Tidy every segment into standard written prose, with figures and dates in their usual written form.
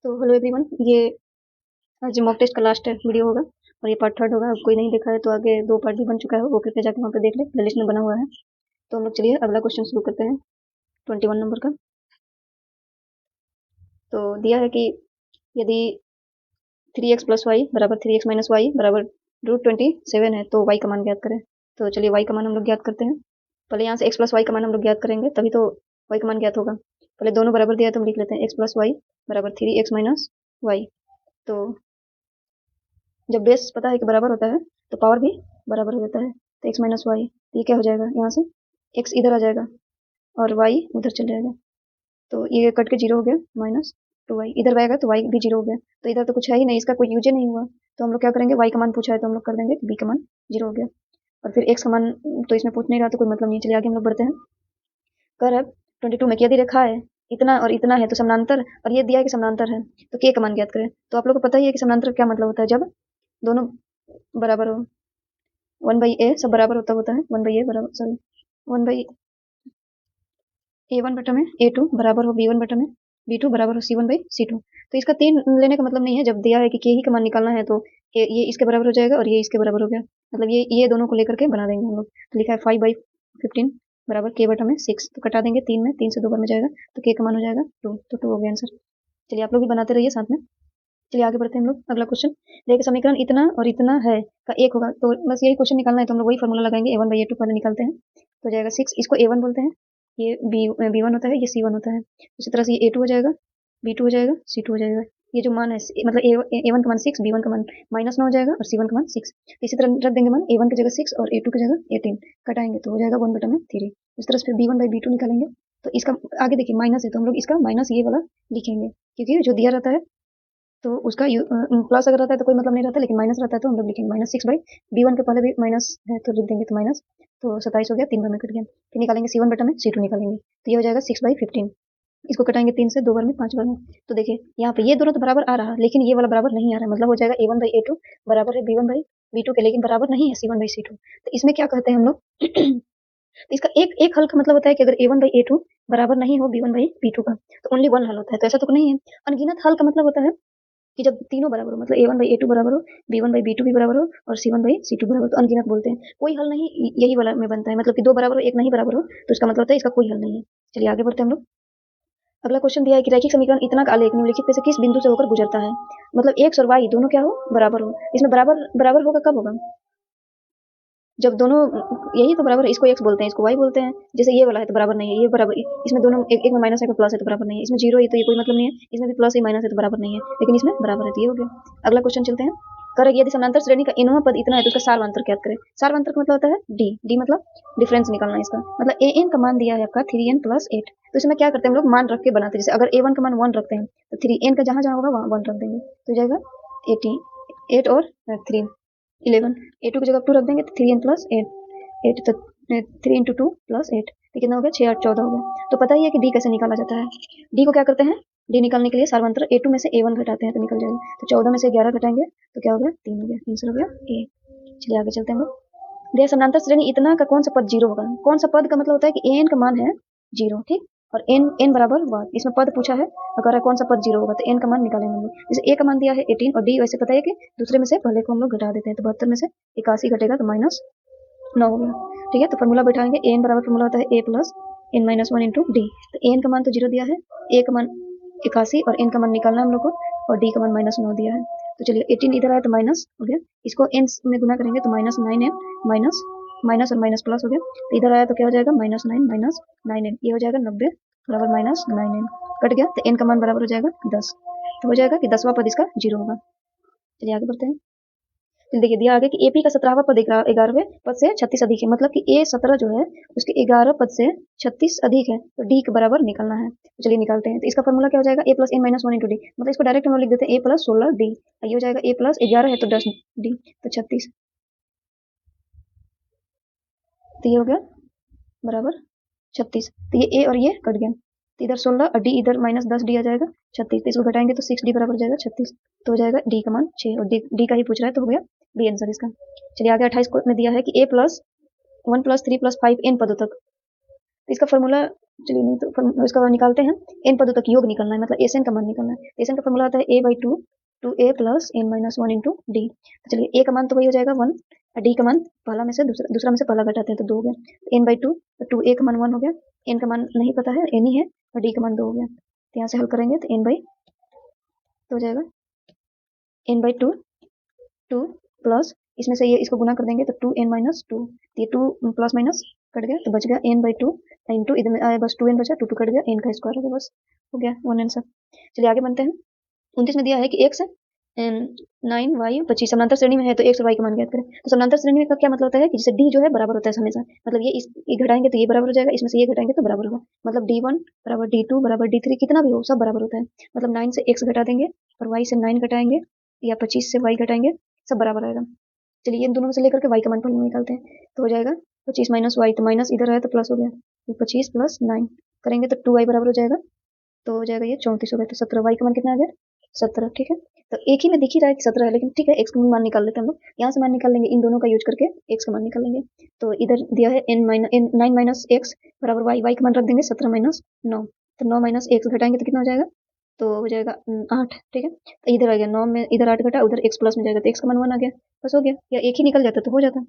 तो hello everyone, ये आज मॉक टेस्ट का लास्ट वीडियो होगा और ये पार्ट थर्ड होगा। कोई नहीं देखा है तो आगे दो पार्ट भी बन चुका है, वो कृपया जाकर वहाँ पे देख ले, प्लेलिस्ट में बना हुआ है। तो हम लोग चलिए अगला क्वेश्चन शुरू करते हैं 21 नंबर का। तो दिया है कि यदि 3x प्लस वाई बराबर 3x माइनस वाई बराबर √27 है तो y का मान ज्ञात करें। तो चलिए y का मान हम लोग ज्ञात करते हैं। पहले यहाँ से x प्लस वाई का मान हम लोग ज्ञात करेंगे, तभी तो y का मान ज्ञात होगा। पहले दोनों बराबर दिया है तो हम लिख लेते हैं x प्लस वाई बराबर 3x माइनस वाई। तो जब बेस पता है कि बराबर होता है तो पावर भी बराबर हो जाता है। तो x माइनस वाई, ये क्या हो जाएगा, यहाँ से x इधर आ जाएगा और y उधर चल जाएगा। तो ये कट के जीरो हो गया, -2y इधर आएगा तो y भी जीरो हो गया। तो इधर तो कुछ है ही नहीं, इसका कोई यूज ही नहीं हुआ। तो हम लोग क्या करेंगे, y का मान पूछा है तो हम लोग कर देंगे b का मान जीरो हो गया। और फिर x का मान तो इसमें पूछ नहीं रहा तो कोई मतलब नहीं। चलिए आगे हम लोग बढ़ते हैं। कर अब 22 में यदि रेखा है इतना और इतना है तो समानांतर, और ये दिया है कि समानांतर है, तो k का मान ज्ञात करें। तो आप लोग को पता ही है कि समानांतर क्या मतलब होता है, जब दोनों बराबर हो। 1/a सब बराबर होता है, 1/a बराबर, सॉरी, 1/a1 बटा में a2 बराबर हो b1 बटा में b2 बराबर हो c1/c2। तो इसका 3 लेने का मतलब नहीं है, जब दिया है कि k ही का मान निकालना है तो ये इसके बराबर हो जाएगा और ये इसके बराबर हो गया, मतलब ये दोनों को लेकर के बना देंगे हम लोग। तो लिखा है 5/15 बराबर k बटा में 6, तो कटा देंगे 3 में, 3 से 2 बार में जाएगा तो k का मान हो जाएगा 2, तो 2 हो गया आंसर। चलिए आप लोग भी बनाते रहिए साथ में। चलिए आगे बढ़ते हैं हम लोग। अगला क्वेश्चन, देखिए समीकरण इतना और इतना है का एक होगा, तो बस यही क्वेश्चन निकालना है। तो हम लोग वही फॉर्मूला लगाएंगे, a1/a2 पहले निकालते हैं तो जाएगा 6, इसको a1 बोलते हैं, ये b1 होता है, ये c1 होता है। उसी तरह से ये a2 हो जाएगा, b2 हो जाएगा, c2 हो जाएगा। ये जो मान है मतलब a1 का मान 6, b1 का मान -9 हो जाएगा और c1 का मान 6। तो इसी तरह रख देंगे मान, a1 की जगह 6 और a2 की जगह 18, कटाएंगे तो हो जाएगा 1 बटा में 3। इस तरह से फिर b1/b2 निकालेंगे। तो इसका आगे देखिए माइनस है तो हम लोग इसका माइनस ये वाला लिखेंगे, क्योंकि जो दिया रहता है तो उसका प्लस अगर रहता है तो कोई मतलब नहीं रहता, लेकिन माइनस रहता है तो हम लोग लिखेंगे -6/b1 के पहले भी माइनस है तो लिख देंगे, तो माइनस, तो 27 हो गया, 3 बार में कट गया। फिर निकालेंगे c1 बटा में c2 निकालेंगे तो ये हो जाएगा 6/15। इसको कटाएंगे 3 से 2 बार में, 5 बार में। तो देखिए यहाँ पे ये दोनों तो बराबर आ रहा है, लेकिन ये वाला बराबर नहीं आ रहा है, मतलब हो जाएगा a1/a2 बराबर है b1/b2 के, लेकिन बराबर नहीं है c1/c2। तो इसमें क्या कहते हैं हम लोग तो इसका एक एक हल का मतलब होता है कि अगर a1/a2 बराबर नहीं हो b1/b2 का तो ओनली वन हल होता है। तो ऐसा तो नहीं है। अनगिनत हल का मतलब होता है कि जब तीनों बराबर हो, मतलब a1/a2 बराबर हो, b1/b2 भी बराबर हो और c1/c2 बराबर हो, तो अनगिनत बोलते हैं। कोई हल नहीं यही वाला में बनता है, मतलब कि दो बराबर हो एक नहीं बराबर हो तो इसका मतलब होता है इसका कोई हल नहीं है। चलिए आगे बढ़ते हैं हम लोग। अगला क्वेश्चन दिया है कि रैखिक समीकरण इतना का आलेख निम्नलिखित में से किस बिंदु से होकर गुजरता है, मतलब x और y दोनों क्या हो, बराबर हो। इसमें बराबर बराबर होगा कब होगा, जब दोनों, यही तो बराबर है, इसको x बोलते हैं, इसको y बोलते हैं। जैसे ये वाला है तो बराबर नहीं है, ये बराबर, इसमें दोनों एक में माइनस है, प्लस है तो बराबर नहीं है। इसमें जीरो है तो ये कोई मतलब नहीं है, इसमें भी प्लस है माइनस है तो बराबर नहीं है, लेकिन इसमें बराबर है तो ये हो गया। अगला क्वेश्चन चलते हैं। कर यदि समानांतर श्रेणी का इनवा पद इतना है तो उसका सार्वंतर ज्ञात करें। सार्वंतर का मतलब होता है डी, डी मतलब डिफरेंस निकालना है इसका। मतलब ए एन का मान दिया है आपका 3n + 8, तो इसमें क्या करते हैं हम लोग, मान रख के बनाते हैं। जैसे अगर a1 का मान 1 रखते हैं तो 3n का जहां जहां होगा वहां 1 रख देंगे तो हो जाएगा 18, 8 और 3 11। a2 की जगह 2 रख देंगे तो 3n + 8 तो 3 × 2 + 8, तो कितना हो गया, 6 8 14 हो गया। तो पता ही है कि डी कैसे निकाला जाता है। डी को क्या करते हैं, डी निकालने के लिए सार्वंतर a2 में से a1 घटाते हैं तो निकल जाएगा। तो 14 में से 11 घटाएंगे तो क्या हो गया, 3 हो गया, आंसर हो गया ए। चलिए आगे चलते हैं हम लोग। देखिए समानांतर श्रेणी इतना का कौन सा पद जीरो होगा। कौन सा पद का मतलब होता है कि एन का मान है जीरो, ठीक, और एन एन बराबर 1, इसमें पद पूछा है, अगर कौन सा पद जीरो होगा तो एन का मान निकालेंगे हम लोग। जैसे ए का मान दिया है 18 और डी वैसे पता है कि दूसरे में से पहले को हम लोग घटा देते हैं, तो 72 में से 81 घटेगा तो -9 हो गया। ठीक है, तो फॉर्मूला बैठाएंगे, एन बराबर फॉर्मूला होता है a + n-1 × d। तो एन का मान तो जीरो दिया है, ए का मान 81 और एन का मान निकालना हम लोग को, और डी का मान -9 दिया है। तो चलिए 18 इधर आया तो माइनस हो गया, इसको एन में गुना करेंगे तो -9n, माइनस माइनस और माइनस प्लस हो गया। तो इधर आया तो क्या हो जाएगा, -9 9n, ये हो जाएगा 90 बराबर -9n, कट गया तो एन का मान बराबर हो जाएगा 10। तो हो जाएगा कि 10वां पद इसका जीरो होगा। चलिए आगे बढ़ते हैं। देखिए दिया आगे कि एपी का 17वां पद 11वें पद से 36 अधिक है, मतलब कि ए 17 जो है उसके 11 पद से 36 अधिक है, तो डी के बराबर निकालना है। तो चलिए निकालते हैं। तो इसका फॉर्मूला क्या हो जाएगा, a + n-1 × d, मतलब इसको डायरेक्ट हम लोग लिख देते हैं a + 16d। ये हो जाएगा a + 11 है तो 10d, तो 36, तो ये हो गया बराबर 36। तो ये ए और ये कट गया, तो इधर 16 और डी इधर -10d आ जाएगा 36, तो इसको घटाएंगे तो 6d बराबर हो जाएगा 36, तो हो जाएगा डी का मान 6, और डी का ही पूछ रहा है तो हो गया बी आंसर इसका। चलिए आगे 28 में दिया है कि a + 1 + 3 + 5 n पदों तक तो इसका फॉर्मूला, चलिए नहीं तो इसका निकालते हैं, एन पदों तक योग निकलना है, मतलब एस एन का मान निकलना है। एस एन का फॉर्मूला आता है a by two a plus n minus one into d. तो चलिए ए का मान तो वही हो जाएगा 1, और डी का मान पहला में से दूसरा में से पहला घटाते हैं तो 2 हो गया। एन बाई टू, तो 2 ए का मान 1 हो गया, एन का मान नहीं पता है, एन ही है, और डी का मान 2 हो गया। तो यहाँ से हल करेंगे तो एन बाई तो हो जाएगा एन बाई टू प्लस, इसमें से ये इसको गुना कर देंगे तो 2n-2, ये 2 प्लस माइनस कट गया तो बच गया n बाई टू इंटू, इधर में आया बस 2n बचा, 2 कट गया, n का स्क्वायर हो गया, बस हो गया 1 आंसर। चलिए आगे बनते हैं। 29 में दिया है कि x 9y 25 समानांतर श्रेणी में है, तो x और y का मान ज्ञात करें। तो समानांतर श्रेणी का क्या मतलब होता है कि जैसे d जो है बराबर होता है हमेशा, मतलब ये घटाएंगे तो ये बराबर हो जाएगा, इसमें से ये घटाएंगे तो बराबर होगा, मतलब d1 बराबर d2 बराबर d3, कितना भी हो सब बराबर होता है। मतलब 9 से x घटा देंगे और y से 9 घटाएंगे, या 25 से y घटाएंगे, सब बराबर आएगा। चलिए इन दोनों में से लेकर के y का मान पहले निकालते हैं, तो हो जाएगा 25 माइनस वाई, तो माइनस इधर है तो प्लस हो गया, 25 प्लस 9 करेंगे तो 2y बराबर हो जाएगा, तो हो जाएगा ये 34 हो गया, तो 17, y का मान कितना आ गया 17, ठीक है। तो एक ही में दिख ही रहा है कि 17 है, लेकिन ठीक है x का मान निकाल लेते हैं हम लोग, यहाँ से मान निकाल लेंगे, इन दोनों का यूज करके x का मान निकाल लेंगे। तो इधर दिया है नाइन माइनस एक्स बराबर y का मान रख देंगे 17 माइनस 9, तो 9 माइनस एक्स घटाएंगे तो कितना हो जाएगा, तो हो जाएगा 8, ठीक है। तो इधर आ गया 9 में, इधर 8 घटा, उधर x प्लस में जाएगा तो x का मान 1 आ गया, बस हो गया। या एक ही निकल जाता तो हो जाता।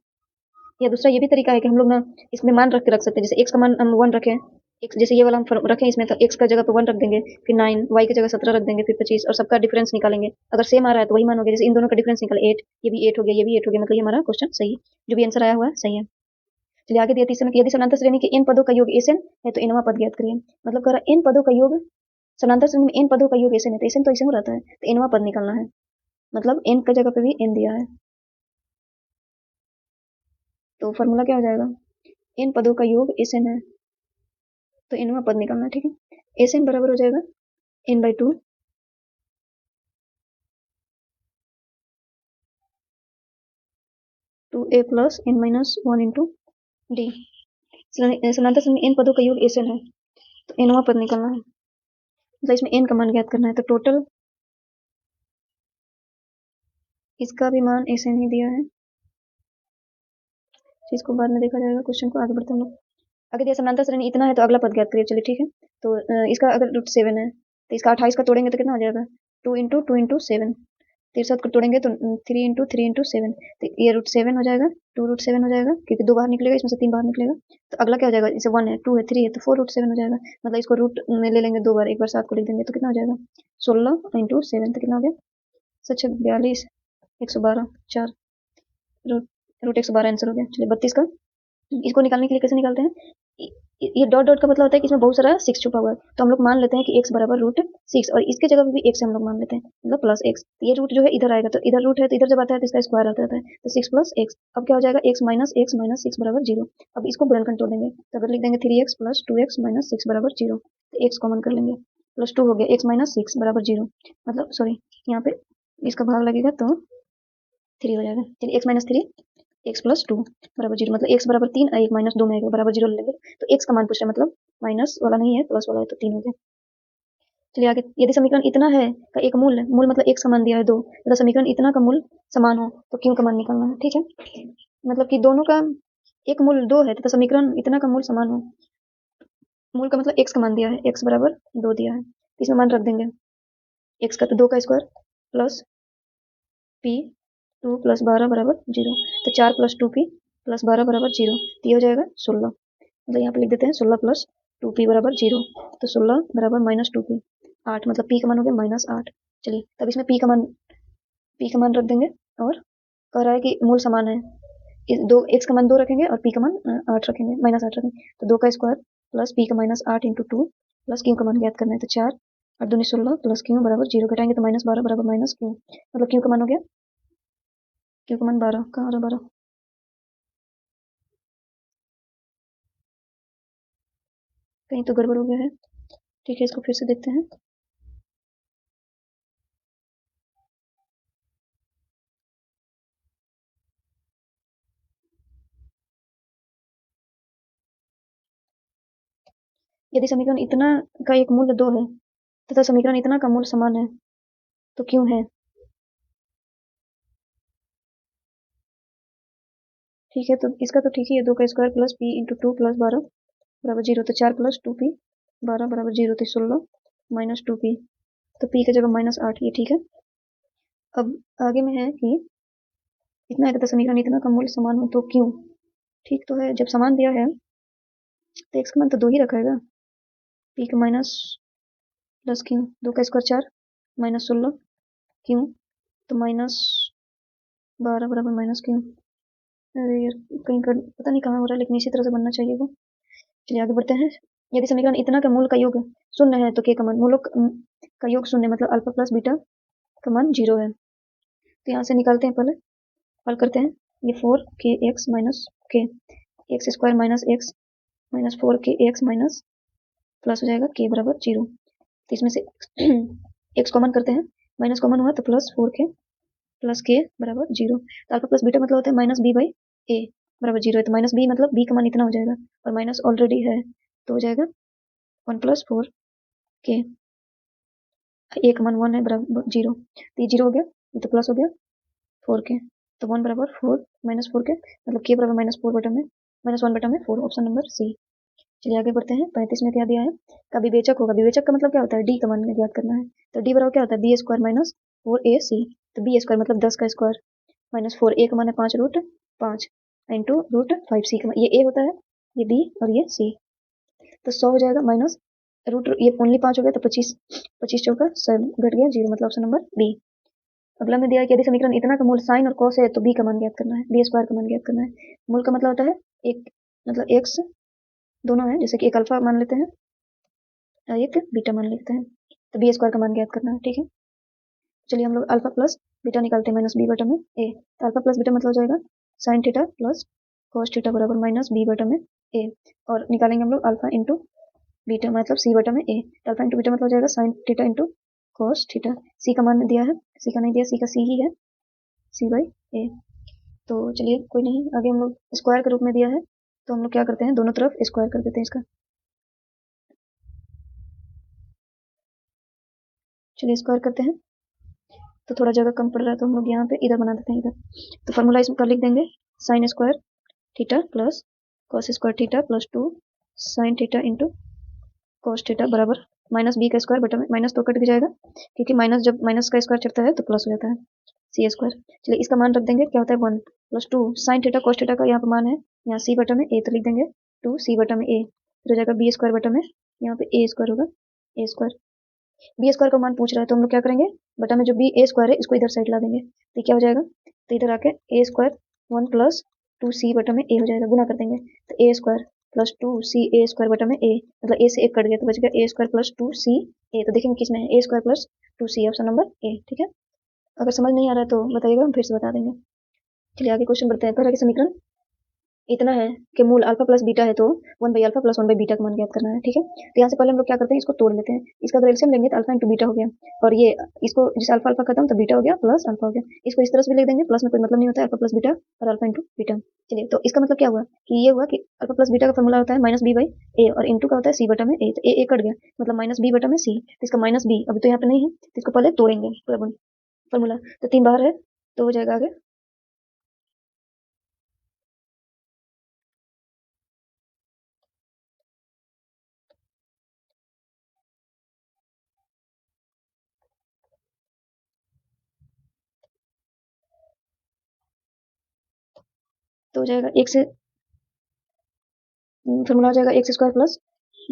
या दूसरा ये भी तरीका है कि हम लोग ना इसमें मान रख के रख सकते हैं, जैसे x का मान हम 1 रखें, x जैसे ये वाला हम रखें इसमें, तो x का जगह पे 1 रख देंगे, फिर 9, y की जगह 17 रख देंगे, फिर 25, और सबका डिफरेंस निकालेंगे। अगर सेम आ रहा है तो वही मान हो गया, जैसे इन दोनों का डिफरेंस निकाला 8, ये भी 8 हो गया, ये भी 8 हो गया, मतलब ये हमारा क्वेश्चन सही है, जो भी आंसर आया हुआ है सही है। चलिए आगे दिया तीसरे में कि यदि समानांतर श्रेणी के n पदों का योग एसएन है तो nवां पद ज्ञात करिए। मतलब कह रहा n पदों का योग, समानांतर श्रेणी में n पदों का योग एसएन है, तो एसएन तो ऐसे हो रहता है, तो nवां पद निकालना है, मतलब n का जगह पे भी n दिया है, तो फॉर्मूला क्या हो जाएगा, n पदों का योग एसएन है, तो nवां पद निकालना है, ठीक है। एसएन बराबर हो जाएगा n by two a plus n minus 1 into D. समानांतर श्रेणी में n पदों का योग एसएन है, तो nवां पद निकालना है, मतलब इसमें n का मान ज्ञात करना है, तो टोटल इसका भी मान एसएन ही दिया है, इसको बाद में देखा जाएगा, क्वेश्चन को आगे बढ़ते हम लोग। आगे दिया समानांतर श्रेणी इतना है तो अगला पद ज्ञात करिए, चलिए ठीक है। तो इसका अगर √7 है तो इसका 28 का तोड़ेंगे तो कितना हो जाएगा, 2 इंटू 7, 63 को तोड़ेंगे तो 3 इंटू 7, तो ये √7 हो जाएगा, 2 √7 हो जाएगा, क्योंकि 2 बाहर निकलेगा, इसमें से 3 बाहर निकलेगा। तो अगला क्या हो जाएगा, जैसे 1 है, 2 है, 3 है, तो 4 √7 हो जाएगा, मतलब इसको रूट में ले लेंगे 2 बार, एक बार 7 को लिख देंगे तो कितना हो जाएगा 16 इंटू 7, तो कितना हो गया 42, 112, 4 रूट 112 आंसर हो गया। चलिए 32 का, इसको निकालने के लिए कैसे निकालते हैं, ये डॉट डॉट का मतलब होता है कि इसमें बहुत सारा 6 छुपा हुआ है, तो हम लोग मान लेते हैं कि x बराबर √6, और इसके जगह पे भी x हम लोग मान लेते हैं, मतलब प्लस x, ये रूट जो है इधर आएगा, तो इधर रूट है तो इधर जब आता है तो इसका स्क्वायर आता रहता है, तो 6 प्लस x, अब क्या हो जाएगा x माइनस 6 बराबर 0। अब इसको गुणनखंड तोड़ देंगे, तो अगर लिख देंगे 3x प्लस 2x माइनस 6 बराबर 0, तो x कॉमन कर लेंगे, प्लस 2 हो गया, x माइनस 6 बराबर 0, मतलब सॉरी यहाँ पे इसका भाग लगेगा तो 3 हो जाएगा। चलिए x माइनस 3, x प्लस 2 बराबर 0, मतलब x बराबर 3 और 1 माइनस 2 में आएगा, बराबर 0 ले लेंगे, तो x का मान पूछ रहा है, मतलब माइनस वाला नहीं है प्लस वाला है, तो 3 हो गया। चलिए आगे, यदि समीकरण इतना है का एक मूल है, मूल मतलब एक समान दिया है 2, तथा समीकरण इतना का मूल समान हो तो क्यों का मान निकालना है, ठीक है। मतलब कि दोनों का एक मूल 2 है तथा समीकरण इतना का मूल समान हो, मूल का मतलब x का मान दिया है, x बराबर 2 दिया है, इसमें मान रख देंगे, x का तो 2 का स्क्वायर प्लस p 2 प्लस 12 बराबर 0, तो 4 प्लस 2p प्लस 12 बराबर 0, तो ये हो जाएगा 16, मतलब यहाँ पे लिख देते हैं 16 प्लस 2p बराबर 0, तो 16 बराबर माइनस 2p 8, मतलब p का मान हो गया -8। चलिए तब इसमें p का मान रख देंगे, और कह रहा है कि मूल समान है, दो x का मान 2 रखेंगे और p का मान 8 रखेंगे, -8 रखेंगे, तो 2 का स्क्वायर प्लस p का -8 इंटू 2 प्लस q का मान ज्ञात करना है, तो 4 और 2 16 प्लस q बराबर 0, घटाएंगे तो -12 बराबर माइनस q, मतलब q का मान हो गया, q का मान 12, कहाँ रहा 12, कहीं तो गड़बड़ हो गया है, ठीक है इसको फिर से देखते हैं। यदि समीकरण इतना का एक मूल्य 2 है तथा समीकरण इतना का मूल्य समान है तो क्यों है, ठीक है, तो इसका तो ठीक ही है, 2 का square plus p into 2 plus 12 बराबर 0, तो 4 प्लस 2p 12 बराबर 0, तो 16 माइनस 2p, तो p की जगह -8, ये ठीक है। अब आगे में है कि इतना है तथा समीकरण इतना का मूल समान हो तो क्यों। ठीक तो है, जब समान दिया है तो x का मान तो 2 ही रखेगा, p का माइनस प्लस क्यों, 2 का स्क्वायर 4 माइनस 16 क्यों, तो -12 बराबर माइनस क्यों। अरे यार कहीं कर पता नहीं कहाँ हो रहा है, लेकिन इसी तरह से बनना चाहिए वो। चलिए आगे बढ़ते हैं। यदि समीकरण इतना का मूल का योग शून्य है तो k का मान मूलों का योग शून्य मतलब अल्फा प्लस बीटा का मान 0 है। तो यहाँ से निकालते हैं, पहले हल करते हैं। ये 4kx minus k, x square minus x minus 4kx minus plus हो जाएगा k बराबर 0। तो इसमें से x कॉमन करते हैं, माइनस कॉमन हुआ तो प्लस 4k प्लस k बराबर 0। तो अल्फा प्लस बीटा मतलब होता है माइनस b बाई ए बराबर 0 है, तो माइनस b मतलब b का मान इतना हो जाएगा और माइनस ऑलरेडी है तो हो जाएगा 1 प्लस 4k, ए का मान 1 है बराबर 0, तो ये 0 हो गया, ये तो प्लस हो गया 4k, तो 1 बराबर 4 माइनस 4k मतलब k बराबर -4 बटा में -1/4, ऑप्शन नंबर सी। चलिए आगे बढ़ते हैं। 35 में क्या दिया है, का विवेचक होगा। विवेचक का मतलब क्या होता है, डी का मान ज्ञात करना है। तो डी बराबर क्या होता है, बी स्क्वायर माइनस 4ac, तो बी स्क्वायर मतलब 10 का स्क्वायर माइनस 4, ए का मान है 5√5 इंटू √5, सी का ये ए होता है, ये बी और ये सी, तो 100 हो जाएगा माइनस रूट, ये ओनली 5 हो गया तो 25, 25 चौका 100 घट गया 0, मतलब ऑप्शन नंबर बी। अगला में दिया है कि यदि समीकरण इतना का मूल साइन और कॉस है तो बी का मान ज्ञात करना है, बी स्क्वायर का मान ज्ञात करना है। मूल का मतलब होता है एक मतलब एक्स दोनों है, जैसे कि एक अल्फा मान लेते हैं और एक बीटा मान लेते हैं, तो बी स्क्वायर का मान ज्ञात करना है, ठीक है। चलिए हम लोग अल्फा प्लस बीटा निकालते हैं माइनस बी बटा में ए, तो अल्फा प्लस बीटा मतलब हो जाएगा sine theta plus cos theta बराबर माइनस बी बटा में ए, और निकालेंगे हम लोग अल्फा इंटू बीटा मतलब सी बटा में ए, तो अल्फा इंटू बीटा मतलब हो जाएगा sine theta into cos theta. C का मान दिया है, सी का नहीं दिया, सी का सी ही है, सी बाई ए। तो चलिए कोई नहीं, आगे हम लोग स्क्वायर के रूप में दिया है तो हम लोग क्या करते हैं, दोनों तरफ स्क्वायर कर देते हैं इसका। चलिए स्क्वायर करते हैं, तो थोड़ा जगह कम पड़ रहा है तो हम लोग यहाँ पे इधर बना देते हैं इधर। तो फॉर्मूला इसका लिख देंगे, sine square theta plus cos square theta plus 2 sign theta into cos theta बराबर माइनस बी का स्क्वायर बटा में माइनस तो कट भी जाएगा क्योंकि माइनस जब माइनस का स्क्वायर चढ़ता है तो प्लस हो जाता है, सी स्क्वायर। चलिए इसका मान रख देंगे, क्या होता है 1 plus 2 sine theta cos theta का यहाँ पर मान है, यहाँ सी बटा में ए, तो लिख देंगे 2 सी बटा में ए, फिर हो जाएगा बी स्क्वायर बटा में यहाँ पे ए स्क्वायर होगा, ए स्क्वायर। बी स्क्वायर का मान पूछ रहा है तो हम लोग क्या करेंगे, बटा में जो बी ए स्क्वायर है इसको इधर साइड ला देंगे, तो क्या हो जाएगा, तो इधर आके ए स्क्वायर 1 प्लस 2c बटा में ए हो जाएगा, गुना कर देंगे, तो ए स्क्वायर प्लस 2c ए स्क्वायर बटा में ए, मतलब ए से एक कट गया तो बच गया ए स्क्वायर प्लस 2c ए, तो देखेंगे किसमें है, a square plus 2c, option number A, ठीक है। अगर समझ नहीं आ रहा है तो बताइएगा, हम फिर से बता देंगे। चलिए आगे क्वेश्चन बढ़ते हैं। पहला के समीकरण इतना है कि मूल अल्फा प्लस बीटा है तो 1 by alpha plus 1 by beta का मान ज्ञात करना है, ठीक है। तो यहाँ से पहले हम लोग क्या करते हैं, इसको तोड़ लेते हैं, इसका अगर एलसीएम लेंगे तो अल्फा इंटू बीटा हो गया, और ये इसको जिस अल्फा अल्फा खत्म तो बीटा हो गया प्लस अल्फा हो गया, इसको इस तरह से भी लिख देंगे, प्लस में कोई मतलब नहीं होता है, अल्फा प्लस बीटा और अल्फा इंटू बीटा। चलिए तो इसका मतलब क्या हुआ कि ये हुआ कि अल्फा प्लस बीटा का फॉर्मूला होता है माइनस बी बाई ए, और इंटू का होता है सी बटा में ए, तो ए कट गया मतलब माइनस बी बटा में सी, तो इसका माइनस बी अभी तो यहाँ पे नहीं है तो इसको पहले तोड़ेंगे पूरा फॉर्मूला, तो 3 बाहर है तो हो जाएगा आगे, तो हो जाएगा एक से फॉर्मूला हो जाएगा एक्स स्क्वायर प्लस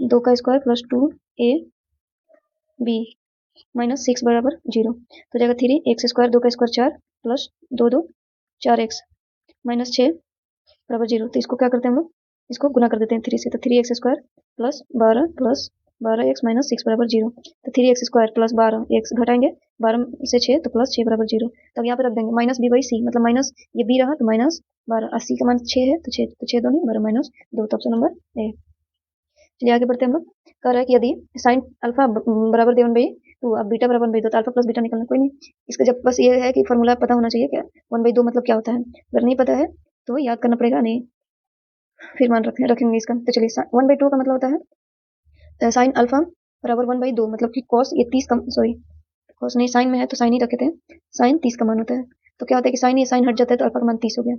2 का square plus 2a B minus 6 बराबर 0, तो जाएगा 3 एक्स स्क्वायर 2 का स्क्वायर 4 प्लस 2 2 4x माइनस 6 बराबर 0, तो इसको क्या करते हैं हम लोग, इसको गुना कर देते हैं 3 से, तो 3x square plus 12 plus 12x minus 6 बराबर 0, तो 3x स्क्वायर प्लस 12x घटाएंगे 12 से 6 तो प्लस 6 बराबर 0, तब यहाँ पे रख देंगे माइनस बी बाई सी, मतलब माइनस ये बी रहा तो माइनस 12, 80 का मान 6 है तो 6 2 नहीं 12 माइनस 2, तो ऑप्शन नंबर ए। चलिए आगे बढ़ते हैं हम लोग। कह रहा है कि यदि साइन अल्फा बराबर दे 1/2, अब बीटा बराबर 1/2, तो अल्फा प्लस बीटा निकलना, कोई नहीं इसका जब बस ये है कि फॉर्मूला पता होना चाहिए क्या 1/2 मतलब क्या होता है, अगर नहीं पता है तो याद करना पड़ेगा, नहीं फिर मान रखेंगे इसका। तो चलिए 1/2 का मतलब होता है साइन अल्फा बराबर 1/2, मतलब कि कॉस ये 30 का, सॉरी कॉस नहीं साइन में है तो साइन ही रखे थे, साइन 30 का मान होता है, तो क्या होता है कि साइन ये साइन हट जाता है तो अल्फा का मान 30 हो गया।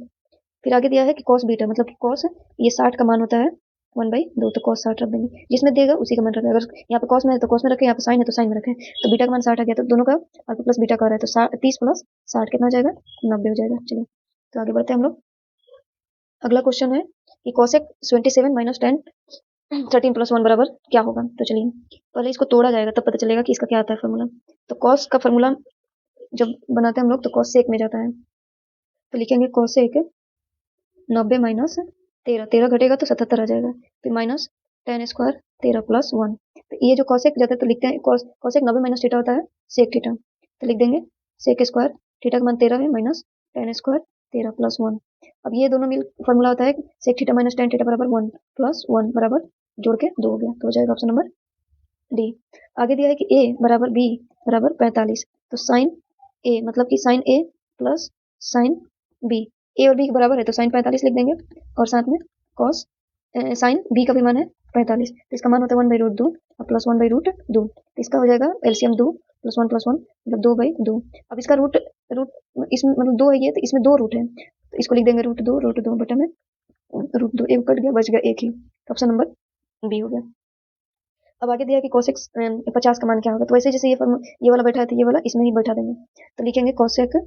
फिर आगे दिया है कि कॉस बीटा मतलब कि कॉस ये 60 का मान होता है, 1/2 तो cos 60 रख देंगे, जिसमें देगा उसी का मान रखें। अगर यहाँ पे cos में है तो cos में रखें, यहाँ पे sin है तो sin में रखें। तो बीटा का मान 60 आ गया, तो दोनों का अल्फा प्लस बीटा का आ रहा है, तो 30 प्लस 60 कितना हो जाएगा, 90 हो जाएगा। चलिए तो आगे बढ़ते हैं हम लोग। अगला क्वेश्चन है कि cosec 27 माइनस 10 13 प्लस 1 बराबर क्या होगा। तो चलिए पहले इसको तोड़ा जाएगा तब पता चलेगा कि इसका क्या आता है फॉर्मूला। तो cos का फॉर्मूला जब बनाते हैं हम लोग तो cos सेक में जाता है, तो लिखेंगे cosec 90 माइनस 13, 13 घटेगा तो 77 आ जाएगा, फिर माइनस 10 स्क्वायर 13 प्लस 1। तो ये जो cosec जाता है तो लिखते हैं cosec 90 माइनस थीटा होता है सेक थीटा, तो लिख देंगे सेक स्क्वायर थीटा का मान 13 है माइनस 10 स्क्वायर 13 प्लस 1। अब ये दोनों मिल फॉर्मूला होता है sec theta minus tan theta बराबर 1 प्लस 1 बराबर जोड़ के 2 हो गया, तो हो जाएगा ऑप्शन नंबर डी। आगे दिया है कि a बराबर b बराबर 45, तो साइन a मतलब कि sine a plus sine b, a और b के बराबर है तो साइन 45 लिख देंगे, और साथ में कॉस साइन b का भी मान है 45, तो इसका मान होता है 1/√2 और प्लस 1/√2, तो इसका हो जाएगा एलसीएम 2 प्लस 1 मतलब 2/2। अब इसका रूट रूट इसमें मतलब 2 है ये, तो इसमें 2 रूट है, तो इसको लिख देंगे √2 बटा में √2, एक कट गया बच गया एक ही, तो ऑप्शन नंबर बी हो गया। अब आगे दिया है कि कोसेक 50 का मान क्या होगा, तो वैसे जैसे ये वाला बैठा है तो ये वाला इसमें ही बैठा देंगे, तो लिखेंगे कोसेक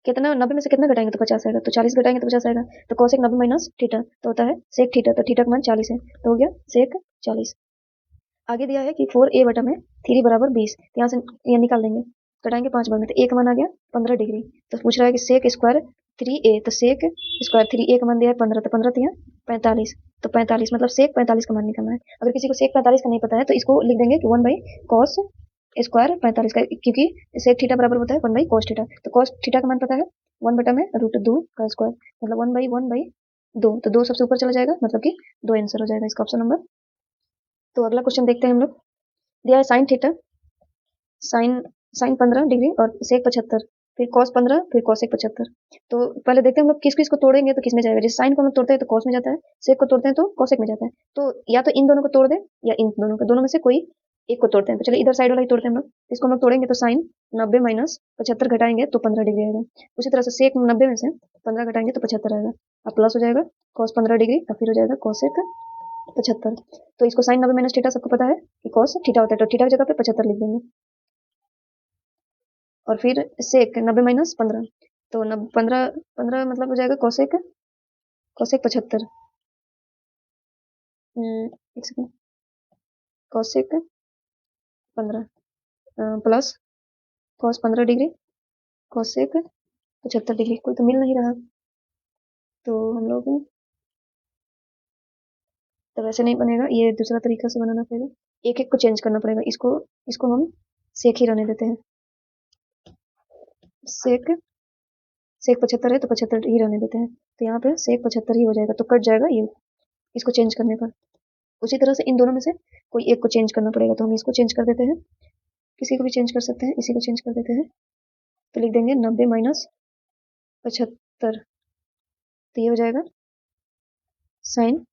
कितना 90 में से कितना घटाएंगे तो 50 आएगा, तो 40 घटाएंगे तो 50 आएगा, तो कोसेक 90 माइनस थीटा तो होता है सेक थीटा, तो थीटा का मान 40 है, तो हो गया सेक 40। आगे दिया है कि 4a बटा में 3 बराबर 20, तो यहाँ से ये निकाल देंगे, घटाएंगे 5 बार में, तो a का मान आ गया 15 डिग्री। तो पूछ रहा है कि सेक स्क्वायर 3a, तो सेक स्क्वायर 3a का मान दिया है 15, तो 15 दिया 45, तो 45 मतलब सेक 45 का मान निकालना है। अगर किसी को सेक 45 का नहीं पता है तो इसको लिख देंगे कि 1/cos स्क्वायर 45 का, क्योंकि सेक थीटा बराबर होता है 1/cos थीटा, तो cos थीटा का मान पता है 1 बटा में √2 का स्क्वायर, मतलब 1/1/2, तो 2 सबसे ऊपर चला जाएगा, मतलब कि 2 आंसर हो जाएगा इसका ऑप्शन नंबर। तो अगला क्वेश्चन देखते हैं हम लोग। दिया है sine theta sine sine 15 degree और सेक 75, फिर कॉस 15 फिर कॉसेक 75। तो पहले देखते हैं हम लोग किस किस को तोड़ेंगे तो किस में जाएगा। जैसे साइन को हम लोग तोड़ते हैं तो कॉस में जाता है, सेक को तोड़ते हैं तो कॉसेक में जाता है, तो या तो इन दोनों को तोड़ दें या इन दोनों में से कोई एक को तोड़ते हैं। तो चलिए इधर साइड वाला ही तोड़ते हैं हम लोग, इसको हम लोग तोड़ेंगे तो साइन 90 माइनस 75 घटाएंगे तो 15 डिग्री आएगा, उसी तरह से सेक 90 में से 15 घटाएंगे तो 75 आएगा, अब प्लस हो जाएगा कॉस 15 डिग्री और फिर हो जाएगा कॉसेक 75। तो इसको साइन 90 माइनस थीटा सबको पता है कि कॉस थीटा होता है, तो थीटा की जगह पे 75 लिख देंगे, और फिर सेक 90 माइनस 15, तो 15 मतलब हो जाएगा कॉसेक कॉसेक 75, एक second, cosec 15 plus cos 15 degree cosec 75 degree, कोई तो मिल नहीं रहा, तो हम लोग तो वैसे नहीं बनेगा, ये दूसरा तरीका से बनाना पड़ेगा, एक एक को चेंज करना पड़ेगा, इसको इसको हम सेक ही रहने देते हैं, सेक सेक 75 है तो 75 ही रहने देते हैं, तो यहाँ पे सेक 75 ही हो जाएगा, तो कट जाएगा ये इसको चेंज करने पर। उसी तरह से इन दोनों में से कोई एक को चेंज करना पड़ेगा, तो हम इसको चेंज कर देते हैं, किसी को भी चेंज कर सकते हैं, इसी को चेंज कर देते हैं, तो लिख देंगे 90 माइनस 75, तो ये हो जाएगा साइन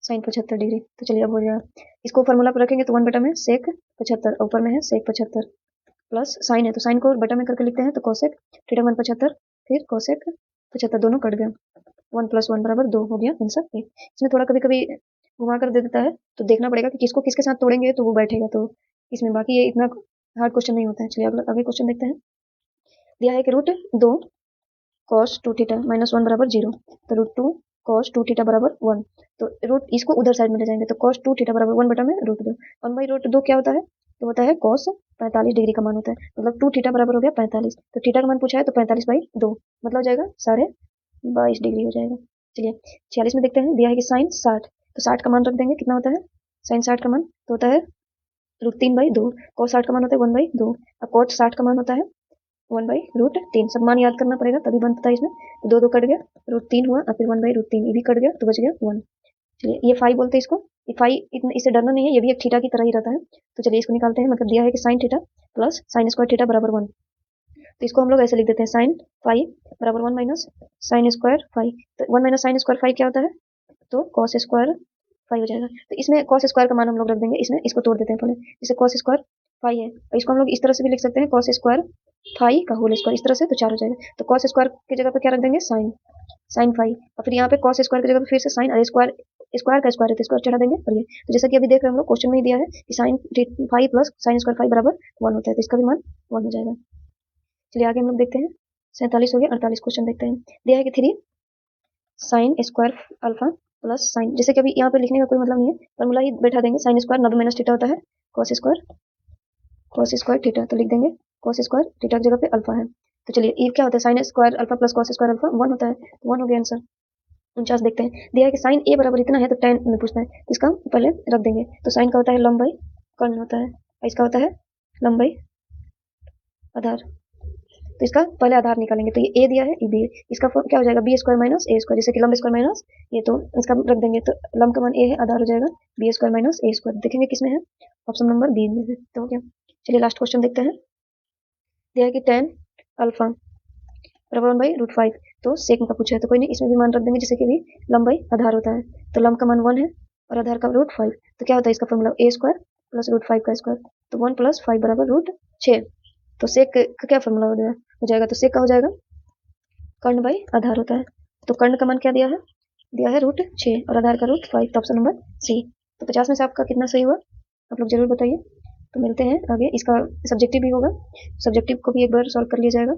साइन 75 डिग्री। तो चलिए अब हो गया, इसको फॉर्मूला पर रखेंगे तो 1 बटा में सेक 75, ऊपर में है सेक 75 प्लस साइन है तो साइन को बटा में करके लिखते हैं, तो कॉसेक थीटा 1 75 फिर कॉसेक 75 दोनों कट गया, 1 + 1 = 2 हो गया आंसर ए। इसमें थोड़ा कभी कभी घुमा कर दे देता है, तो देखना पड़ेगा कि किसको किसके साथ तोड़ेंगे तो वो बैठेगा, तो इसमें बाकी ये इतना हार्ड क्वेश्चन नहीं होता है। चलिए आगे क्वेश्चन देखते हैं। दिया है कि √2 cos 2 थीटा माइनस 1 बराबर 0, तो √2 cos 2 थीटा बराबर 1, तो रूट इसको उधर साइड में ले जाएंगे, तो cos 2 थीटा बराबर 1 बटा में √2, 1/√2 क्या होता है, तो होता है cos 45 डिग्री का मान होता है, मतलब 2 थीटा बराबर हो गया 45, तो थीटा का मान पूछा है तो 45/2 मतलब हो जाएगा 22.5 डिग्री हो जाएगा। चलिए 46 में देखते हैं, दिया है कि साइन 60, तो 60 का मान रख देंगे, कितना होता है साइन 60 का मान तो होता है √3/2, cos 60 का मान होता है 1/2, अब cot 60 का मान होता है 1/√3, सब मान याद करना पड़ेगा तभी बनता है इसमें, तो 2 कट गया √3 हुआ और फिर 1/√3 ये भी कट गया तो बच गया 1। चलिए ये 5 बोलते हैं इसको, ये 5 इतना इससे डरना नहीं है, ये भी एक थीटा की तरह ही रहता है, तो चलिए इसको निकालते हैं, मतलब दिया है कि sine theta plus sine square theta बराबर 1, तो इसको हम लोग ऐसे लिख देते हैं साइन 5 बराबर 1 माइनस साइन स्क्वायर 5, तो 1 माइनस साइन स्क्वायर 5 क्या होता है, तो कॉस स्क्वायर 5 हो जाएगा, तो इसमें कॉस स्क्वायर का मान हम लोग रख देंगे, इसमें इसको तोड़ देते हैं पहले, जैसे कॉस स्क्वायर 5 है और इसको हम लोग इस तरह से भी लिख सकते हैं कॉस स्क्वायर 5 का होल स्क्वायर, इस तरह से तो 4 हो जाएगा, तो कॉस स्क्वायर की जगह पे क्या रख देंगे साइन साइन 5, और फिर यहाँ पे कॉस स्क्वायर की जगह पे फिर से साइन और स्क्वायर स्क्वायर का स्क्वायर है तो स्क्वायर चढ़ा देंगे और ये तो जैसा कि अभी देख रहे हैं हम लोग क्वेश्चन में ही दिया है कि साइन 5 प्लस साइन स्क्वायर 5 बराबर 1 होता है तो इसका भी मान 1 हो जाएगा। चलिए आगे हम लोग देखते हैं 47 हो गया 48 क्वेश्चन देखते हैं। दिया है कि 3 sine square alpha plus sign, जैसे कि अभी यहाँ पे लिखने का कोई मतलब नहीं है, फॉर्मूला ही बैठा देंगे। साइन स्क्वायर 90 माइनस थीटा होता है कॉस स्क्वायर थीटा, तो लिख देंगे कॉस स्क्वायर थीटा की जगह पे अल्फा है। तो चलिए ये क्या होता है, sine square alpha plus cos square alpha 1 होता है, तो 1 हो गया आंसर। 49 देखते हैं। दिया है कि साइन ए बराबर इतना है तो tan में पूछना है, तो इसका पहले रख देंगे। तो साइन का होता है लंबाई कर्ण होता है और इसका होता है लंबाई आधार, तो इसका पहले आधार निकालेंगे। तो ये ए दिया है, ये बी, इसका क्या हो जाएगा बी स्क्वायर माइनस ए स्क्वायर, जैसे कि लंब स्क्वायर माइनस ये, तो इसका रख देंगे। तो लंब का मान ए है, आधार हो जाएगा बी स्क्वायर माइनस ए स्क्वायर। देखेंगे किसमें है, ऑप्शन नंबर बी में है। तो हो गया। चलिए लास्ट क्वेश्चन देखते हैं। दिया है कि tan अल्फा बराबर 1/√5, तो सेक का पूछा है तो कोई नहीं, इसमें भी मान रख देंगे जैसे कि भी लंबाई आधार होता है। तो लंब का मान 1 है और आधार का √5, तो क्या होता है इसका फॉर्मूला ए स्क्वायर प्लस √5 का स्क्वायर, तो 1 प्लस 5 बराबर √6। तो सेक का क्या फॉर्मूला हो जाएगा, तो सेक का हो जाएगा कर्ण बाई आधार होता है। तो कर्ण का मान क्या दिया है, √6 और आधार का √5, तो ऑप्शन नंबर सी। तो 50 में से आपका कितना सही हुआ आप लोग जरूर बताइए। तो मिलते हैं आगे, इसका सब्जेक्टिव भी होगा, सब्जेक्टिव को भी एक बार सॉल्व कर लिया जाएगा।